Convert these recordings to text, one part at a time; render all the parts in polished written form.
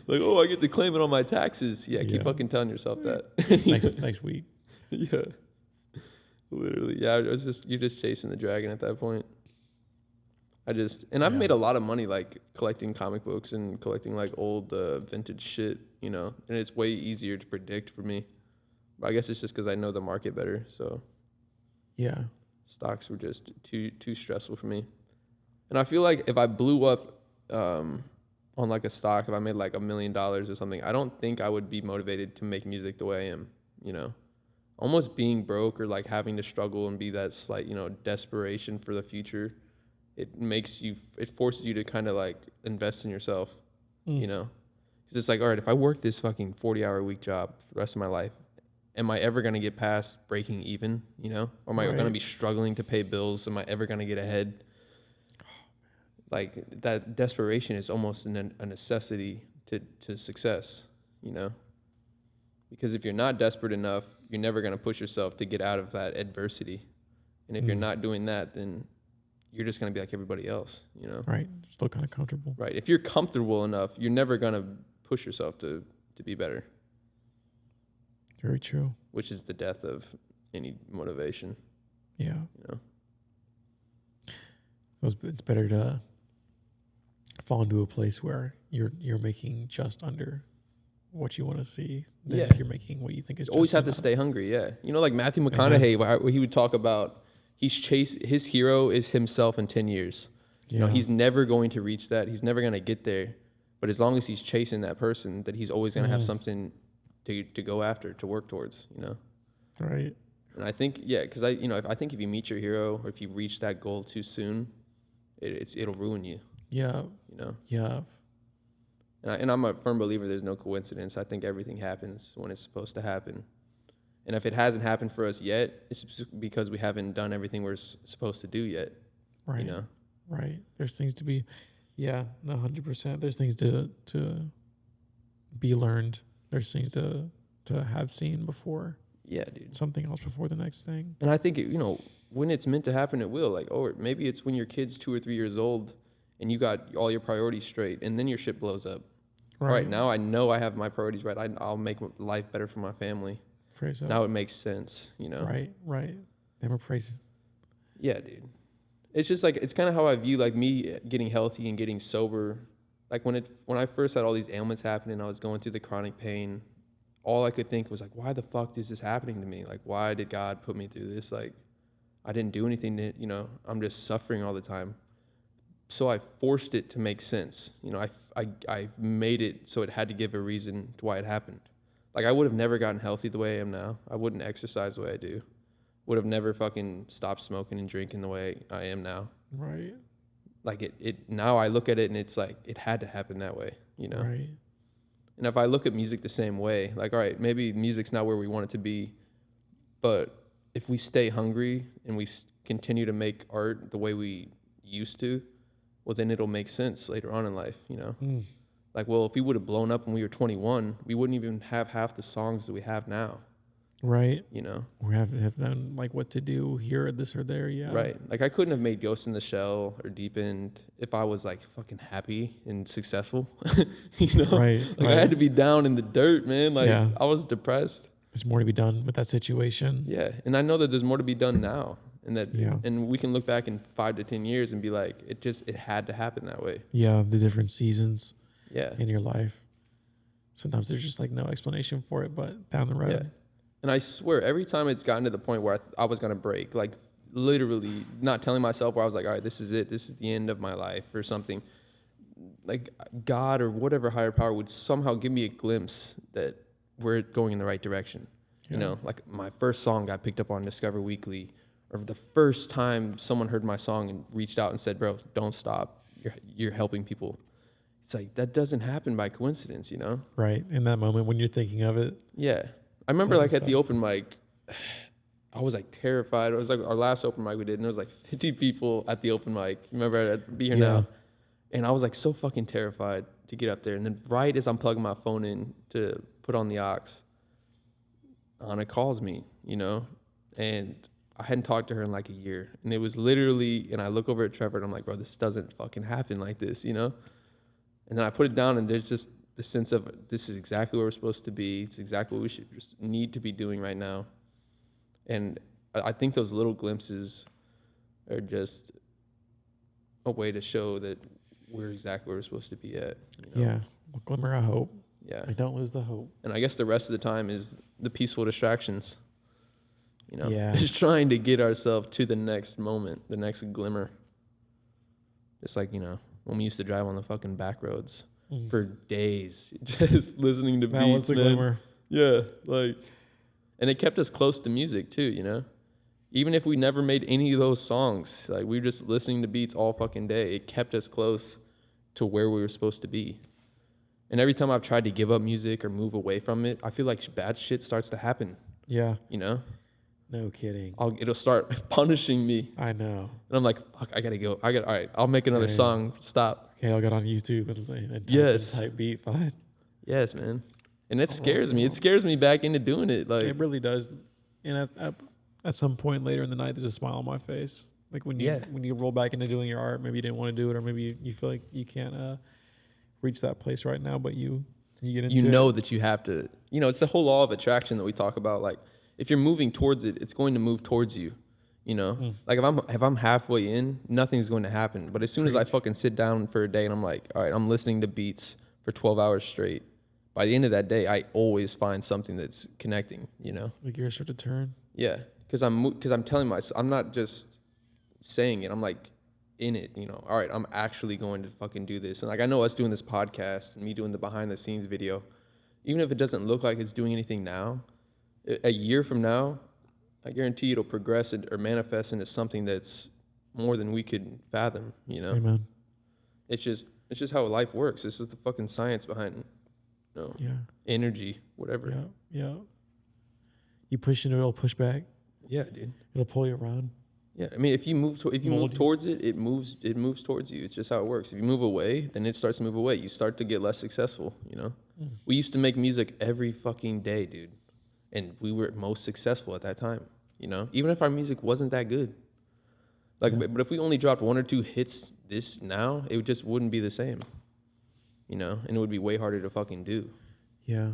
Like, oh, I get to claim it on my taxes. Yeah, keep fucking telling yourself that. next week. Yeah. Literally. Yeah, you're just chasing the dragon at that point. I've made a lot of money like collecting comic books and collecting like old vintage shit, you know, and it's way easier to predict for me. But I guess it's just because I know the market better. So yeah, stocks were just too stressful for me. And I feel like if I blew up on like a stock, if I made like $1 million or something, I don't think I would be motivated to make music the way I am, you know. Almost being broke or like having to struggle and be that slight, you know, desperation for the future. It forces you to kind of like invest in yourself, you know? Because it's like, all right, if I work this fucking 40-hour-a-week job for the rest of my life, am I ever going to get past breaking even, you know? Or am I going to be struggling to pay bills? Am I ever going to get ahead? Like, that desperation is almost a necessity to success, you know? Because if you're not desperate enough, you're never going to push yourself to get out of that adversity. And if you're not doing that, then you're just going to be like everybody else, you know? Right. Still kind of comfortable. Right. If you're comfortable enough, you're never going to push yourself to be better. Very true. Which is the death of any motivation. Yeah. You know? So it's better to fall into a place where you're making just under what you want to see than if you're making what you think is just always have enough. to stay hungry, yeah. You know, like Matthew McConaughey, where he would talk about his hero is himself in 10 years. Yeah. You know, he's never going to reach that. He's never going to get there. But as long as he's chasing that person, that he's always going to have something to go after, to work towards, you know? Right. And I think, because I think if you meet your hero or if you reach that goal too soon, it'll ruin you. Yeah. You know? Yeah. And I'm a firm believer there's no coincidence. I think everything happens when it's supposed to happen. And if it hasn't happened for us yet, it's because we haven't done everything we're supposed to do yet. Right. You know? Right. There's things to be, 100%. There's things to be learned. There's things to have seen before. Yeah, dude. Something else before the next thing. And I think, when it's meant to happen, it will. Like, or maybe it's when your kid's 2 or 3 years old and you got all your priorities straight and then your shit blows up. Right. All right, now I know I have my priorities right. I'll make life better for my family. Phrase up. Now it makes sense, you know? Right. Never praise it. Yeah, dude. It's just like, it's kind of how I view like me getting healthy and getting sober. Like when I first had all these ailments happening, I was going through the chronic pain. All I could think was like, why the fuck is this happening to me? Like, why did God put me through this? Like, I didn't do anything to, I'm just suffering all the time. So I forced it to make sense. I made it so it had to give a reason to why it happened. Like, I would have never gotten healthy the way I am now. I wouldn't exercise the way I do. Would have never fucking stopped smoking and drinking the way I am now. Right. Like, it now I look at it and it's like, it had to happen that way, you know? Right. And if I look at music the same way, like, all right, maybe music's not where we want it to be, but if we stay hungry and we continue to make art the way we used to, well, then it'll make sense later on in life, you know? Like, well, if we would have blown up when we were 21, we wouldn't even have half the songs that we have now. Right. You know? We have known, like, what to do here or this or there, yeah. Right. Like, I couldn't have made Ghost in the Shell or Deep End if I was, like, fucking happy and successful, you know? Right. Like, I had to be down in the dirt, man. Like, I was depressed. There's more to be done with that situation. Yeah. And I know that there's more to be done now. And and we can look back in 5 to 10 years and be like, it had to happen that way. Yeah, the different seasons in your life. Sometimes there's just like no explanation for it, but down the road. Yeah. And I swear, every time it's gotten to the point where I was going to break, like literally not telling myself where I was like, all right, this is it. This is the end of my life or something. Like God or whatever higher power would somehow give me a glimpse that we're going in the right direction. Yeah. You know, like my first song got picked up on Discover Weekly, or the first time someone heard my song and reached out and said, bro, don't stop. You're helping people. It's like, that doesn't happen by coincidence, you know? Right. In that moment when you're thinking of it. Yeah. I remember like at the open mic, I was like terrified. It was like our last open mic we did, and there was like 50 people at the open mic. Remember, I'd be here now. And I was like so fucking terrified to get up there. And then right as I'm plugging my phone in to put on the aux, Anna calls me, you know? And I hadn't talked to her in like a year. And it was literally, and I look over at Trevor and I'm like, bro, this doesn't fucking happen like this, you know? And then I put it down, and there's just the sense of this is exactly where we're supposed to be. It's exactly what we should just need to be doing right now. And I think those little glimpses are just a way to show that we're exactly where we're supposed to be at. You know? Yeah. A glimmer of hope. Yeah. Like, don't lose the hope. And I guess the rest of the time is the peaceful distractions. You know, Yeah. just trying to get ourselves to the next moment, the next glimmer. Just like, you know, when we used to drive on the fucking back roads for days, just listening to beats, That was the man. glimmer. Yeah, like, and it kept us close to music too, you know? Even if we never made any of those songs, like, we were just listening to beats all fucking day. It kept us close to where we were supposed to be. And every time I've tried to give up music or move away from it, I feel like bad shit starts to happen, Yeah. you know? No kidding. It'll start punishing me. I know. And I'm like, fuck, I gotta go. All right, I'll make another song. Stop. Okay, I'll get on YouTube and type beat. Fine. Yes, man. And it scares me. It scares me back into doing it. Like, It really does. And at some point later in the night, there's a smile on my face. Like when you roll back into doing your art, maybe you didn't want to do it, or maybe you feel like you can't reach that place right now, but you get into it. that you have to. You know, it's the whole law of attraction that we talk about. Like, if you're moving towards it, it's going to move towards you. You know, like if I'm halfway in, nothing's going to happen. But as soon as I fucking sit down for a day and I'm like, all right, I'm listening to beats for 12 hours straight. By the end of that day, I always find something that's connecting. You know, The gears start to turn. yeah, because I'm telling myself, I'm not just saying it. I'm like in it. You know, all right, I'm actually going to fucking do this. And like, I know us doing this podcast and me doing the behind the scenes video, even if it doesn't look like it's doing anything now, a year from now, I guarantee it'll progress or manifest into something that's more than we could fathom, you know? Amen. It's just how life works. This is the fucking science behind, energy, whatever. Yeah. You push into it, it'll push back. Yeah, dude. It'll pull you around. Yeah, I mean, if you move towards it, it moves towards you. It's just how it works. If you move away, then it starts to move away. You start to get less successful, you know? We used to make music every fucking day, dude. And we were most successful at that time, you know, even if our music wasn't that good. Like, but if we only dropped 1 or 2 hits now, it just wouldn't be the same, you know, and it would be way harder to fucking do. Yeah.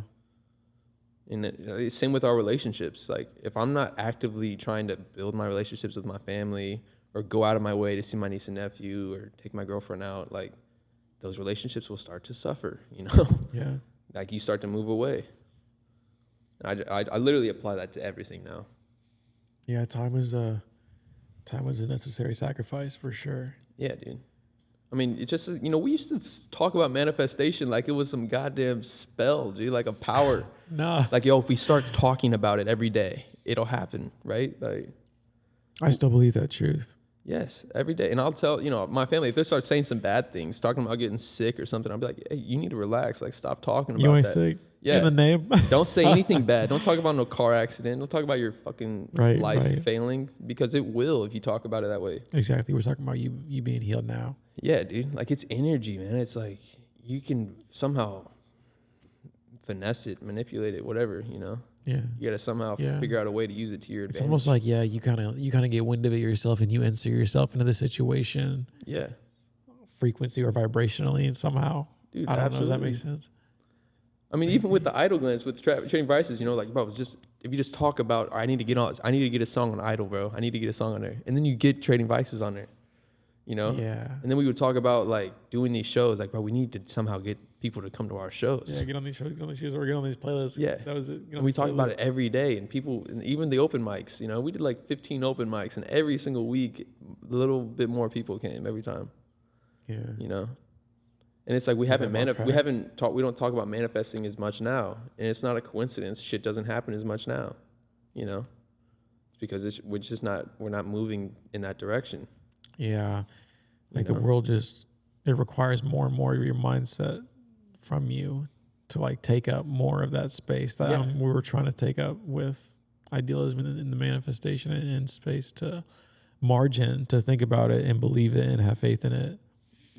And same with our relationships. Like, if I'm not actively trying to build my relationships with my family or go out of my way to see my niece and nephew or take my girlfriend out, like, those relationships will start to suffer, you know? Yeah. Like, you start to move away. I literally apply that to everything now. Yeah, time was a necessary sacrifice for sure. Yeah, dude. I mean, it just, you know, we used to talk about manifestation like it was some goddamn spell, dude, like a power. Nah. Like, yo, if we start talking about it every day, it'll happen, right? Like, I still believe that truth. yes, every day. And I'll tell, you know, my family, if they start saying some bad things, talking about getting sick or something, I'll be like, hey, you need to relax. Like, stop talking about You ain't that. sick. Yeah. In the name. Don't say anything bad. Don't talk about no car accident. Don't talk about your fucking life failing, because it will if you talk about it that way. Exactly. We're talking about you being healed now. Yeah, dude. Like, it's energy, man. It's like you can somehow finesse it, manipulate it, whatever, you know? Yeah. You got to somehow figure out a way to use it to your advantage. It's almost like, you kind of get wind of it yourself and you insert yourself into the situation. Yeah. Frequency or vibrationally and somehow. Dude, I don't absolutely. know. Does that make sense? I mean, even with the Idol glance, with Trading Vices, you know, like, bro, just if you just talk about, I need to get a song on Idol, bro. I need to get a song on there. And then you get Trading Vices on there, you know? Yeah. And then we would talk about, like, doing these shows. Like, bro, we need to somehow get people to come to our shows. Yeah, get on these shows, or get on these playlists. Yeah. That was it. And we talk about it every day. And people, and even the open mics, you know, we did like 15 open mics. And every single week, a little bit more people came every time. Yeah. You know? And it's like we don't talk about manifesting as much now, and it's not a coincidence. Shit doesn't happen as much now, you know. It's because we're not moving in that direction. Yeah, like the world it requires more and more of your mindset from you to like take up more of that space that we were trying to take up with idealism and the manifestation and space to margin to think about it and believe it and have faith in it.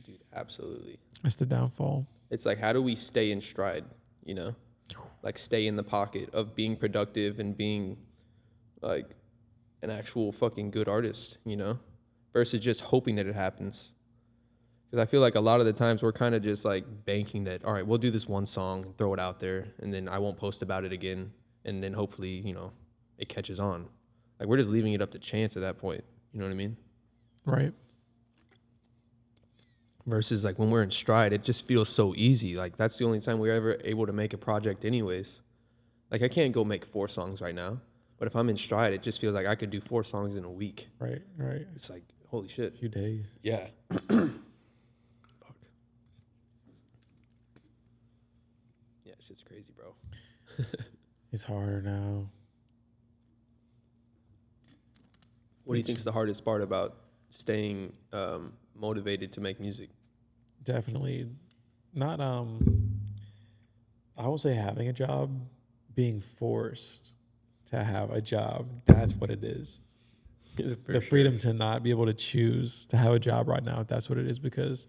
Dude, absolutely. That's the downfall. It's like, how do we stay in stride, you know? Like, stay in the pocket of being productive and being, like, an actual fucking good artist, you know? Versus just hoping that it happens. Because I feel like a lot of the times we're kind of just like banking that, all right, we'll do this one song, throw it out there, and then I won't post about it again. And then hopefully, you know, it catches on. Like, we're just leaving it up to chance at that point. You know what I mean? Right. Versus like when we're in stride, it just feels so easy. Like, that's the only time we're ever able to make a project anyways. Like, I can't go make 4 songs right now. But if I'm in stride, it just feels like I could do 4 songs in a week. Right. It's like, holy shit. A few days. Yeah. Yeah, shit's crazy, bro. It's harder now. What do you think's the hardest part about staying motivated to make music? Definitely not. I will say having a job, being forced to have a job. That's what it is. The freedom to not be able to choose to have a job right now. That's what it is. Because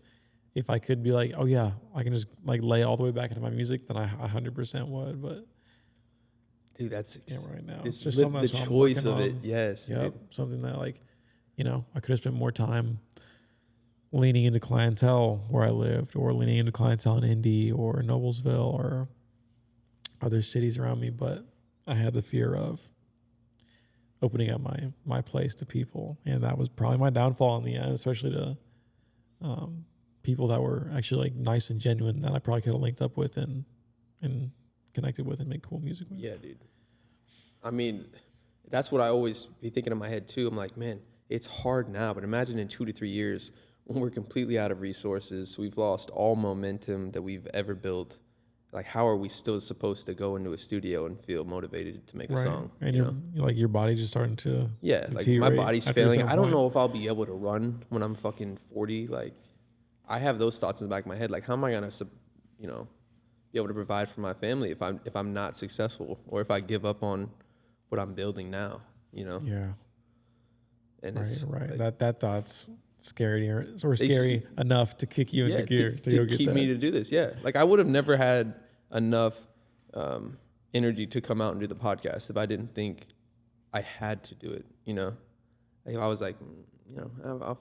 if I could be like, oh yeah, I can just like lay all the way back into my music, then I 100% would. But dude, that's right now. It's just something the choice of it. Yes. Yep. Something that like, you know, I could have spent more time leaning into clientele where I lived, or leaning into clientele in Indy or Noblesville or other cities around me. But I had the fear of opening up my place to people, and that was probably my downfall in the end, especially to people that were actually like nice and genuine that I probably could have linked up with and connected with and made cool music with. Yeah, dude. I mean, that's what I always be thinking in my head too. I'm like, man, it's hard now, but imagine in 2 to 3 years when we're completely out of resources, we've lost all momentum that we've ever built. Like, how are we still supposed to go into a studio and feel motivated to make a song? And you're like, your body's just starting to like my body's failing. I don't know if I'll be able to run when I'm fucking 40. Like, I have those thoughts in the back of my head. Like, how am I gonna, you know, be able to provide for my family if I'm not successful, or if I give up on what I'm building now? You know? Yeah. And right. Like, that thought's scary, or scary enough to kick you into gear to go get keep that. me to do this. Yeah, like I would have never had enough energy to come out and do the podcast if I didn't think I had to do it. You know, like if I was like, you know,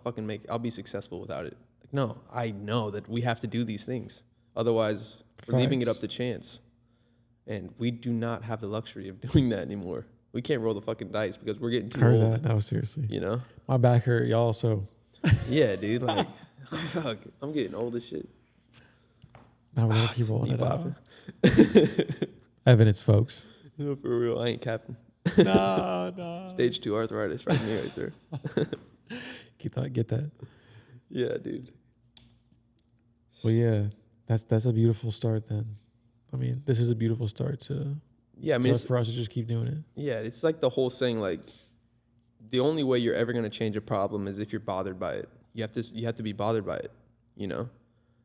I'll be successful without it. Like, no, I know that we have to do these things. Otherwise, we're leaving it up to chance, and we do not have the luxury of doing that anymore. We can't roll the fucking dice because we're getting too old. That. No, seriously. You know, my back hurt, y'all. So. Yeah, dude. Like, fuck, I'm getting old as shit. Now we're gonna keep rolling it out. Evidence, folks. No, for real. I ain't capping. No. Stage 2 arthritis right here, right there. Get that. Yeah, dude. Well, yeah, that's a beautiful start. Then, I mean, this is a beautiful start to. Yeah, I mean, for us to just keep doing it. Yeah, it's like the whole saying, like, the only way you're ever gonna change a problem is if you're bothered by it. You have to be bothered by it. You know,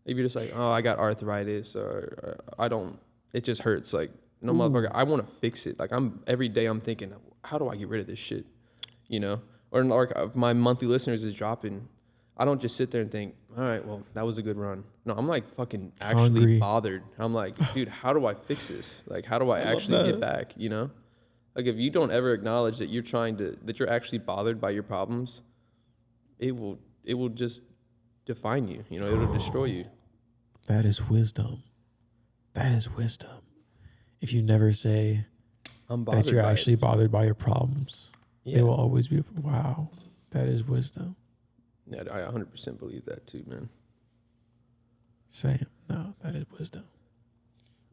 if you're just like, oh, I got arthritis, or I don't, it just hurts. Like, no, motherfucker, I want to fix it. Like, every day I'm thinking, how do I get rid of this shit? You know, or like if my monthly listeners is dropping, I don't just sit there and think, all right, well, that was a good run. No, I'm like fucking actually bothered. I'm like, dude, how do I fix this? Like, how do I actually get back? You know. Like, if you don't ever acknowledge that that you're actually bothered by your problems, it will just define you. You know, it'll destroy you. That is wisdom. If you never say that you're actually bothered by your problems, it will always be, wow, that is wisdom. Yeah, I 100% believe that too, man. Same. No, that is wisdom.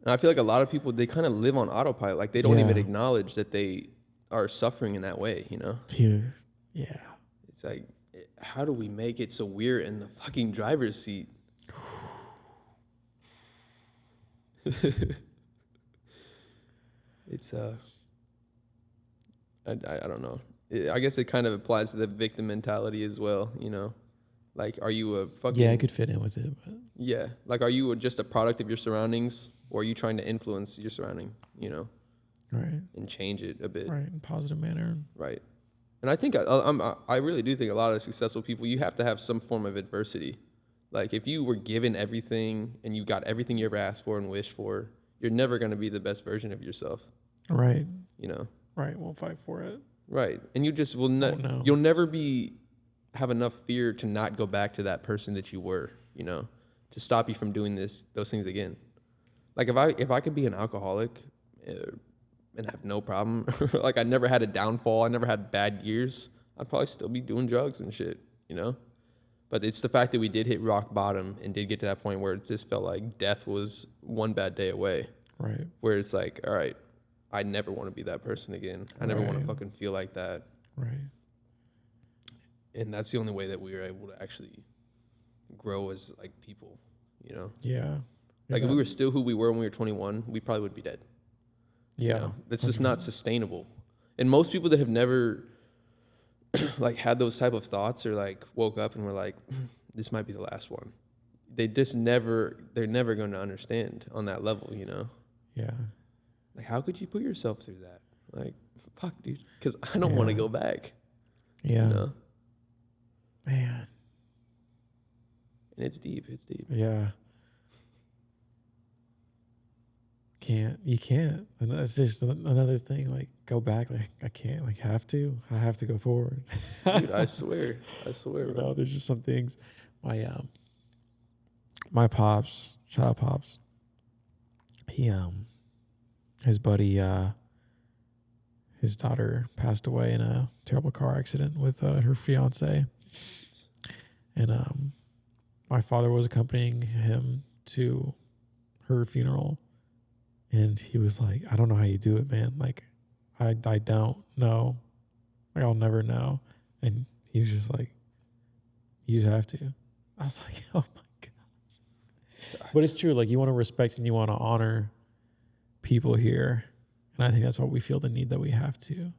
And I feel like a lot of people, they kind of live on autopilot. Like, they don't even acknowledge that they are suffering in that way, you know? Dude, yeah. It's like, how do we make it so we're in the fucking driver's seat? It's, I don't know. I guess it kind of applies to the victim mentality as well, you know? Like, are you a fucking... Yeah, I could fit in with it, but... Yeah. Like, are you just a product of your surroundings? Or are you trying to influence your surrounding, you know? Right. And change it a bit. Right, in a positive manner. Right. And I think, I really do think a lot of successful people, you have to have some form of adversity. Like, if you were given everything and you got everything you ever asked for and wished for, you're never going to be the best version of yourself. Right. You know? Right, we'll fight for it. Right. And you just will you'll never have enough fear to not go back to that person that you were. you know, to stop you from doing those things again. Like if I could be an alcoholic and have no problem, like I never had a downfall, I never had bad years, I'd probably still be doing drugs and shit, you know? But it's the fact that we did hit rock bottom and did get to that point where it just felt like death was one bad day away. Right. Where it's like, all right, I never want to be that person again. I never want to Right. fucking feel like that. Right. And that's the only way that we were able to actually grow as like people, you know? Yeah. Like if we were still who we were when we were 21, we probably would be dead. Yeah. You know? It's just not sustainable. And most people that have never like had those type of thoughts or like woke up and were like, this might be the last one. They're never going to understand on that level, you know? Yeah. Like, how could you put yourself through that? Like, fuck, dude. Because I don't want to go back. Yeah. You know? Man. And it's deep. It's deep. Yeah. You can't. And that's just another thing. Like, go back. Like, I can't. Like, I have to go forward. Dude, I swear, You know, there's just some things. My pops, shout out pops. He his buddy, his daughter passed away in a terrible car accident with her fiance, and my father was accompanying him to her funeral, and he was like, "I don't know how you do it, man. Like, I don't know. Like, I'll never know." And he was just like, "You have to." I was like, "Oh my god!" But it's true. Like, you want to respect and you want to honor people here, and I think that's what we feel the need that we have to.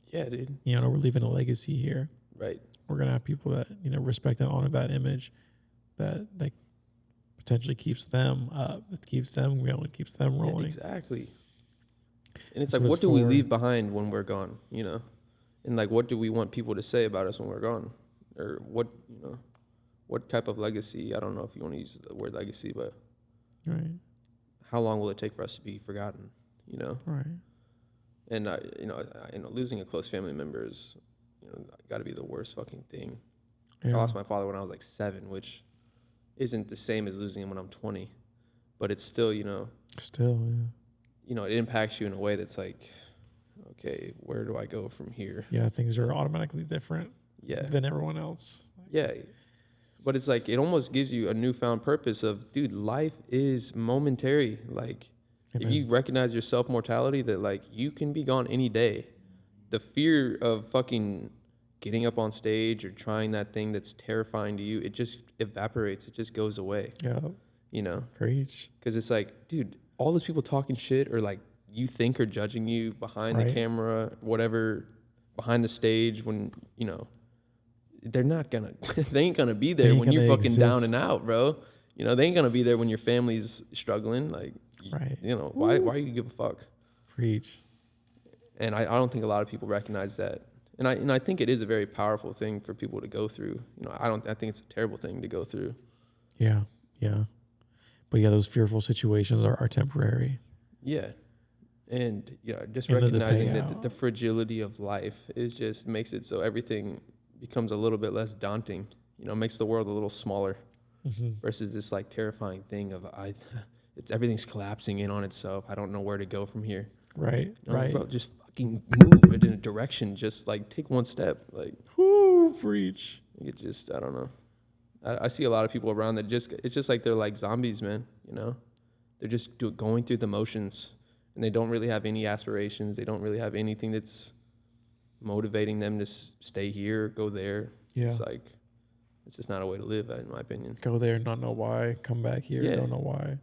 Yeah, dude. You know, we're leaving a legacy here. Right. We're gonna have people that, you know, respect and honor that image, that like potentially keeps them up, that keeps them going, keeps them rolling. Yeah, exactly. And it's That's like, what do we for. leave behind when we're gone? You know, and like, what do we want people to say about us when we're gone, or what, you know, what type of legacy? I don't know if you want to use the word legacy, but Right. how long will it take for us to be forgotten? You know. Right. And you know, losing a close family member is, you know, got to be the worst fucking thing. Yeah. I lost my father when I was like 7, which isn't the same as losing him when I'm 20, but it's still, you know, Still, it impacts you in a way that's like, okay, where do I go from here? yeah. Things are automatically different Yeah, than everyone else. yeah. But it's like, it almost gives you a newfound purpose of, dude, life is momentary. Like, Amen. if you recognize your self-mortality, that like you can be gone any day. The fear of fucking getting up on stage or trying that thing that's terrifying to you, it just evaporates. It just goes away, Yeah. you know? Preach. Because it's like, dude, all those people talking shit or like you think are judging you behind the Right. camera, whatever, behind the stage when, you know, they're not gonna, they ain't gonna be there when you're fucking down and out, bro. You know, they ain't gonna be there when your family's struggling. Like, Right. you know, why do you give a fuck? Preach. And I don't think a lot of people recognize that. And I think it is a very powerful thing for people to go through. You know, I think it's a terrible thing to go through. Yeah. Yeah. But yeah, those fearful situations are temporary. Yeah. And yeah, just And then the recognizing that payout. the fragility of life is just makes it so everything becomes a little bit less daunting. You know, makes the world a little smaller versus this like terrifying thing of everything's collapsing in on itself. I don't know where to go from here. Right. You know, Right. bro, just fucking move it in a direction. Just like take one step. Like, Whoo, preach. it just, I don't know. I see a lot of people around that it's just like they're like zombies, man. You know, they're just going through the motions, and they don't really have any aspirations. They don't really have anything that's motivating them to stay here, go there. Yeah. It's like, it's just not a way to live, in my opinion. Go there, not know why. Come back here, Yeah. don't know why.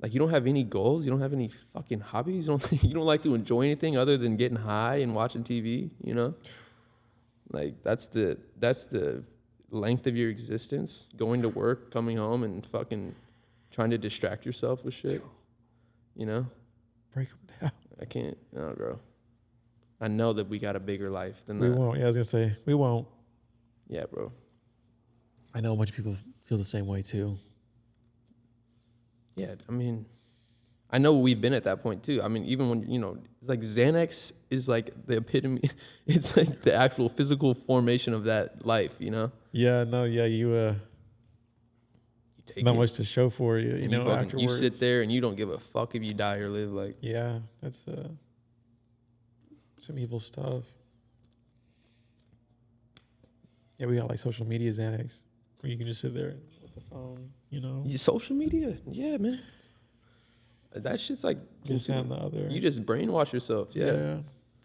Like, you don't have any goals. You don't have any fucking hobbies. You don't like to enjoy anything other than getting high and watching TV, you know? Like, that's the length of your existence, going to work, coming home, and fucking trying to distract yourself with shit, you know? Break them down. I can't, no, bro. I know that we got a bigger life than We that. won't. Yeah, I was going to say, we won't. Yeah, bro. I know a bunch of people feel the same way too. Yeah, I mean, I know we've been at that point too. I mean, even when, you know, like Xanax is like the epitome. It's like the actual physical formation of that life, you know? Yeah, no, yeah, you take not it. much to show for you, you know, afterwards. You sit there and you don't give a fuck if you die or live. Like, yeah, that's some evil stuff. Yeah, we got like social media Xanax where you can just sit there with the phone, you know. Social media, yeah, man. That shit's like Just on the other. You just brainwash yourself. Yeah.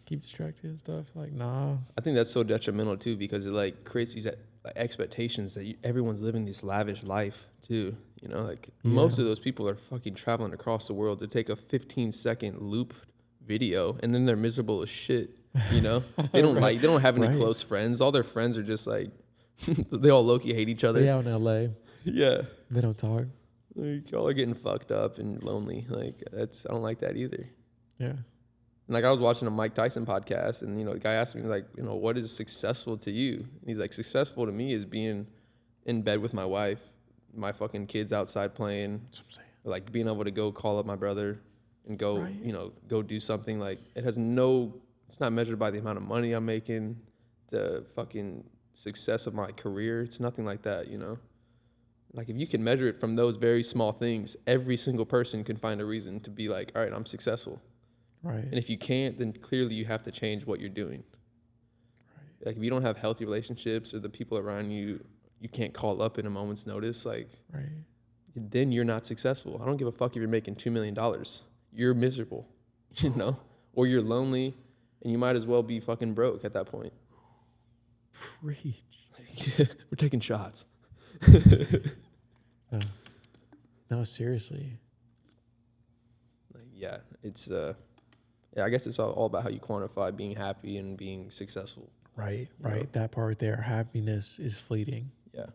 Keep distracted and stuff. Like, nah. I think that's so detrimental too, because it like creates these expectations that everyone's living this lavish life too. You know, like most of those people are fucking traveling across the world to take a 15-second loop video, and then they're miserable as shit. You know, they don't they don't have any close friends. All their friends are just like they all low-key hate each other. They out in LA. Yeah, they don't talk. Like, y'all are getting fucked up and lonely. Like I don't like that either. Yeah. And like I was watching a Mike Tyson podcast, and you know the guy asked me like, you know, what is successful to you? And he's like, successful to me is being in bed with my wife, my fucking kids outside playing, like being able to go call up my brother and go, you know, go do something. Like it's not measured by the amount of money I'm making, the fucking success of my career. It's nothing like that, you know. Like if you can measure it from those very small things, every single person can find a reason to be like, all right, I'm successful. Right. And if you can't, then clearly you have to change what you're doing. Right. Like if you don't have healthy relationships or the people around you, you can't call up in a moment's notice, like, then you're not successful. I don't give a fuck if you're making $2 million. You're miserable, you know, or you're lonely, and you might as well be fucking broke at that point. Preach. We're taking shots. No, seriously. Yeah, it's I guess it's all about how you quantify being happy and being successful. Right. That part there, happiness is fleeting. Yeah.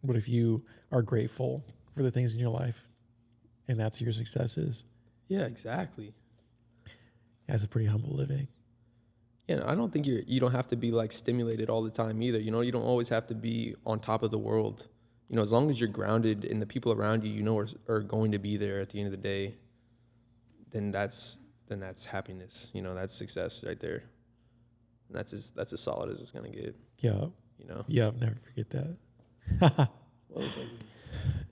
But if you are grateful for the things in your life, and that's your successes. Yeah, exactly. That's a pretty humble living. Yeah, I don't think you don't have to be like stimulated all the time either. You know, you don't always have to be on top of the world. You know, as long as you're grounded and the people around you, you know, are going to be there at the end of the day, then that's happiness. You know, that's success right there. And that's as solid as it's gonna get. Yeah. You know. Yeah, never forget that. Well,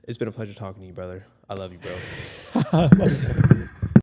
it's been a pleasure talking to you, brother. I love you, bro.